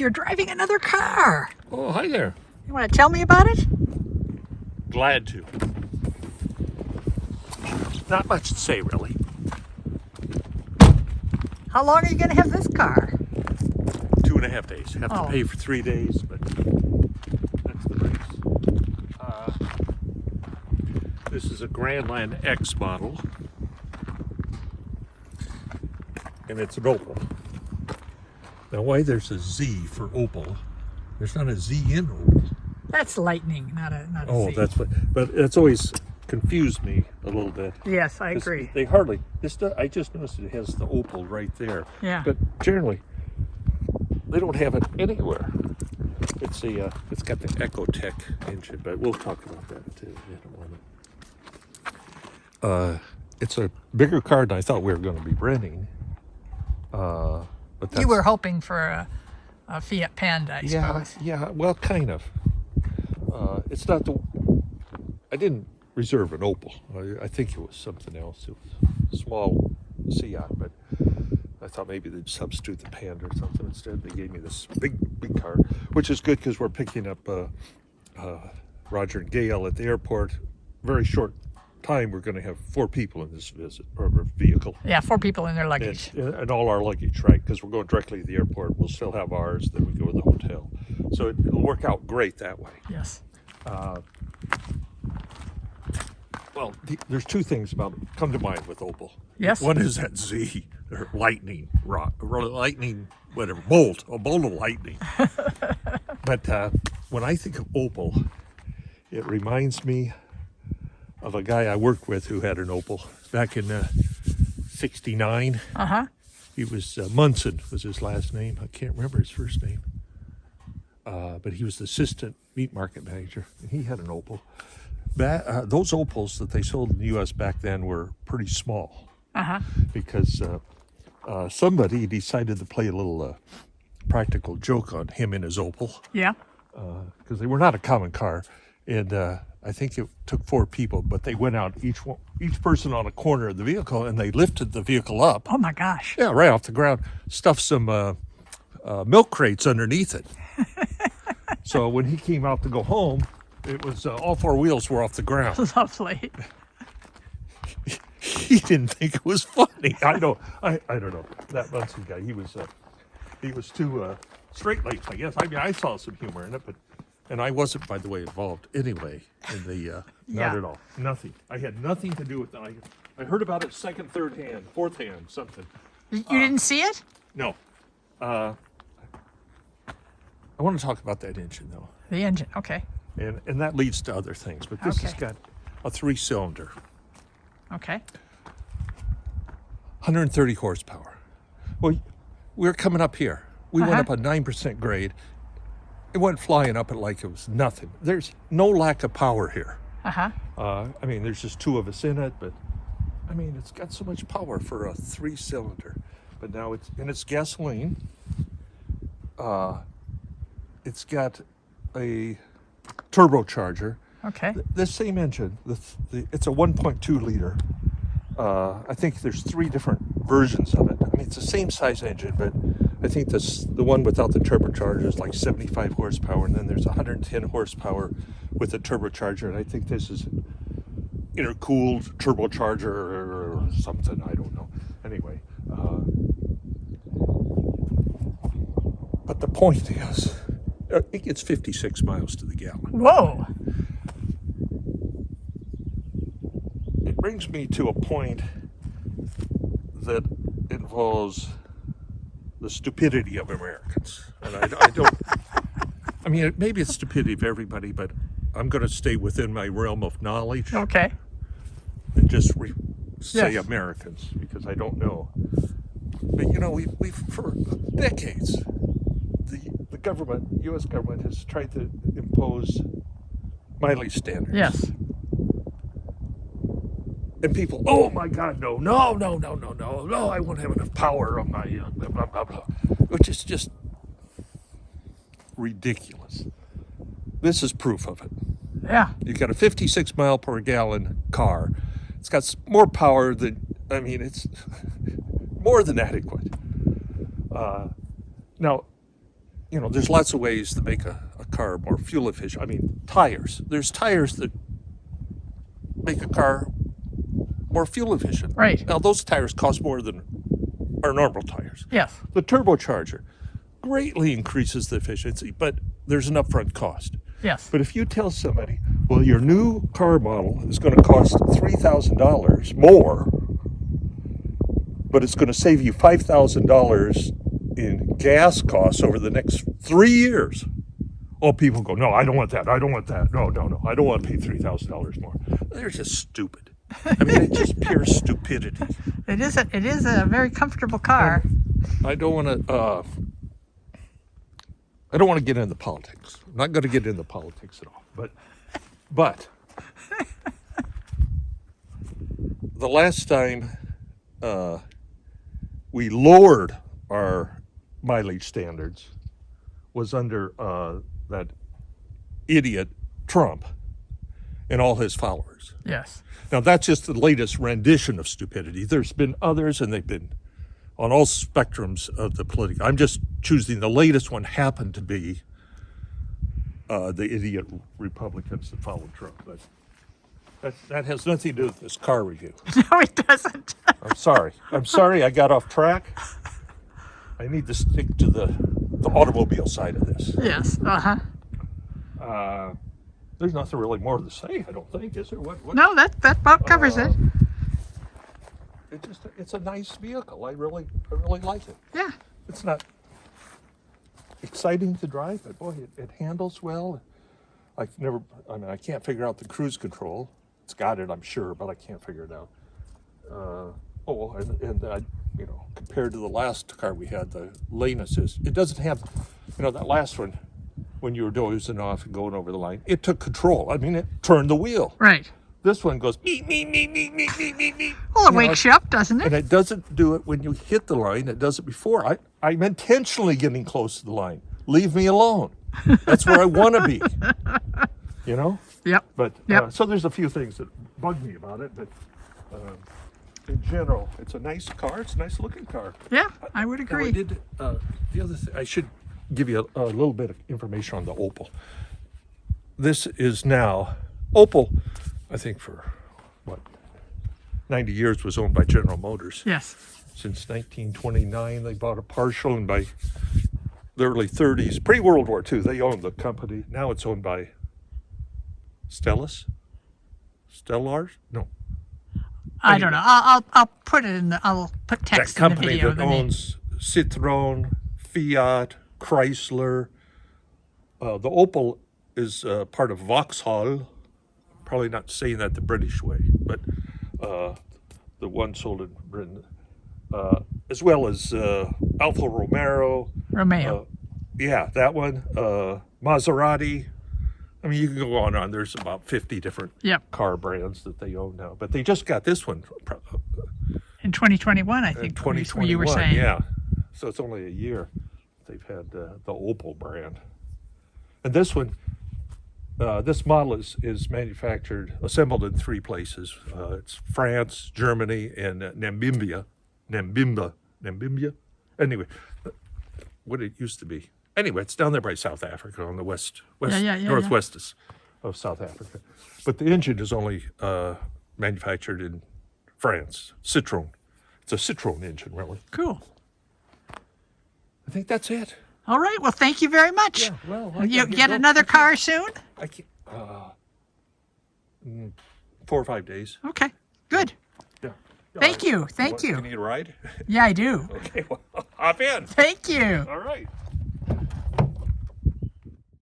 you're driving another car. Oh, hi there. You want to tell me about it? Glad to. Not much to say, really. How long are you going to have this car? 2.5 days. Have to Oh. pay for 3 days, but that's the race. This is a Grandland X model, and it's an Opel. Now, why there's a Z for Opel? There's not a Z in Opel. That's Lightning, not a Oh, Z. that's what. But it's always confused me a little bit. Yes, I 'Cause agree. They hardly. I just noticed it has the Opel right there. Yeah. But generally, they don't have it anywhere. It's got the EcoTech engine, but we'll talk about that too in a moment. It's a bigger car than I thought we were going to be renting. But that's, You were hoping for a Fiat Panda, I suppose. Yeah. Well, kind of. It's not the. I didn't reserve an Opel. I think it was something else. It was a small Seat, but I thought maybe they'd substitute the Panda or something. Instead, they gave me this big car, which is good because we're picking up Roger and Gail at the airport. Very short time. We're going to have 4 people in this vehicle. Yeah, 4 people in their luggage. And all our luggage, right? Because we're going directly to the airport. We'll still have ours. Then we go to the hotel. So it'll work out great that way. Yes. Well, there's 2 things come to mind with Opel. Yes. One is that Z, or lightning, whatever, bolt of lightning. But when I think of Opel, it reminds me of a guy I worked with who had an Opel back in '69. Uh-huh. He was Munson was his last name. I can't remember his first name. But he was the assistant meat market manager, and he had an Opel. Those Opels that they sold in the U.S. back then were pretty small. Uh-huh. Because somebody decided to play a little practical joke on him and his Opel. Yeah. Because they were not a common car. And I think it took 4 people, but they went out, each person on a corner of the vehicle, and they lifted the vehicle up. Oh, my gosh. Yeah, right off the ground. Stuffed some milk crates underneath it. So when he came out to go home, it was all 4 wheels were off the ground. Lovely. He didn't think it was funny. I don't know. That Munson guy, he was too straight-laced, I guess. I mean, I saw some humor in it, and I wasn't, by the way, involved anyway in the not at all. Nothing. I had nothing to do with that. I heard about it second, third hand, fourth hand, something. You didn't see it? No. I want to talk about that engine, though. The engine, okay. And that leads to other things. But this has Okay. got a 3-cylinder, Okay. 130 horsepower. Well, we were coming up here. We went up a 9% grade. It went flying up it like it was nothing. There's no lack of power here. Uh-huh. I mean, there's just 2 of us in it, but I mean, it's got so much power for a 3-cylinder. But now it's gasoline. It's got a turbocharger. Okay. This same engine, it's a 1.2 liter. I think there's 3 different versions of it. I mean, it's the same size engine, but I think the one without the turbocharger is like 75 horsepower, and then there's 110 horsepower with the turbocharger, and I think this is intercooled turbocharger or something. I don't know. Anyway, but the point is, it gets 56 miles to the gallon. Whoa. It brings me to a point that involves the stupidity of Americans. And I don't, I mean, maybe it's stupidity of everybody, but I'm going to stay within my realm of knowledge Okay. and just say Yes. Americans, because I don't know. But, you know, we've for decades, the government, U.S. government, has tried to impose mileage standards. Yes. And people, oh my God, no, I won't have enough power on my blah, blah, blah, blah, which is just ridiculous. This is proof of it. Yeah. You've got a 56 mile per gallon car. It's got more power than, I mean, it's more than adequate. Now, you know, there's lots of ways to make a car more fuel efficient. I mean, tires. There's tires that make a car more fuel efficient. Right. Now, those tires cost more than our normal tires. Yes. The turbocharger greatly increases the efficiency, but there's an upfront cost. Yes. But if you tell somebody, well, your new car model is going to cost $3,000 more, but it's going to save you $5,000 in gas costs over the next 3 years. Oh, people go, no, I don't want that. I don't want that. No. I don't want to pay $3,000 more. They're just stupid. I mean, it's just pure stupidity. It is a very comfortable car. I don't want to. I don't want to get into politics. I'm not going to get into politics at all. But the last time we lowered our mileage standards was under that idiot Trump and all his followers. Yes. Now, that's just the latest rendition of stupidity. There's been others, and they've been on all spectrums of the political. I'm just choosing the latest one happened to be the idiot Republicans that followed Trump. But that has nothing to do with this car review. No, it doesn't. I'm sorry I got off track. I need to stick to the automobile side of this. Yes. Uh-huh. There's nothing really more to say, I don't think, is there? What? No, that about covers it. It's a nice vehicle. I really like it. Yeah. It's not exciting to drive, but boy, it handles well. I can't figure out the cruise control. It's got it, I'm sure, but I can't figure it out. Compared to the last car we had, the lane assist, it doesn't have, that last one, when you were dozing off and going over the line, it took control. I mean, it turned the wheel. Right. This one goes, meep, meep, meep, meep, meep, meep, meep, meep. Well, it wakes you up, doesn't it? And it doesn't do it when you hit the line. It does it before. I'm intentionally getting close to the line. Leave me alone. That's where I want to be. Yep. But Yep. So there's a few things that bug me about it, but in general, it's a nice car. It's a nice looking car. Yeah, I would agree. The other thing, I should give you a little bit of information on the Opel. This is now Opel. I think for 90 years was owned by General Motors. Yes. Since 1929, they bought a partial, and by the early 30s, pre-World War II, they owned the company. Now it's owned by Stellars? No. I don't know. I'll put it in I'll put text That in the company video. that owns Citroën, Fiat, Chrysler. The Opel is part of Vauxhall. Probably not saying that the British way, but the one sold in Britain, as well as Alfa Romeo. Yeah, that one. Maserati. I mean, you can go on and on. There's about 50 different car brands that they own now, but they just got this one in 2021, I think. 2021, you were saying. Yeah. So it's only a year they've had the Opel brand, and this one. This model is assembled in 3 places. It's France, Germany, and Namibia. Anyway, what it used to be. Anyway, it's down there by South Africa on the northwest of South Africa. But the engine is only manufactured in France, Citroën. It's a Citroën engine, really. Cool. I think that's it. All right. Well, thank you very much. Yeah, well, you get another car soon? I can't. 4 or 5 days. Okay. Good. Yeah. Thank you. Thank you. You need a ride? Yeah, I do. Okay. Well, hop in. Thank you. All right.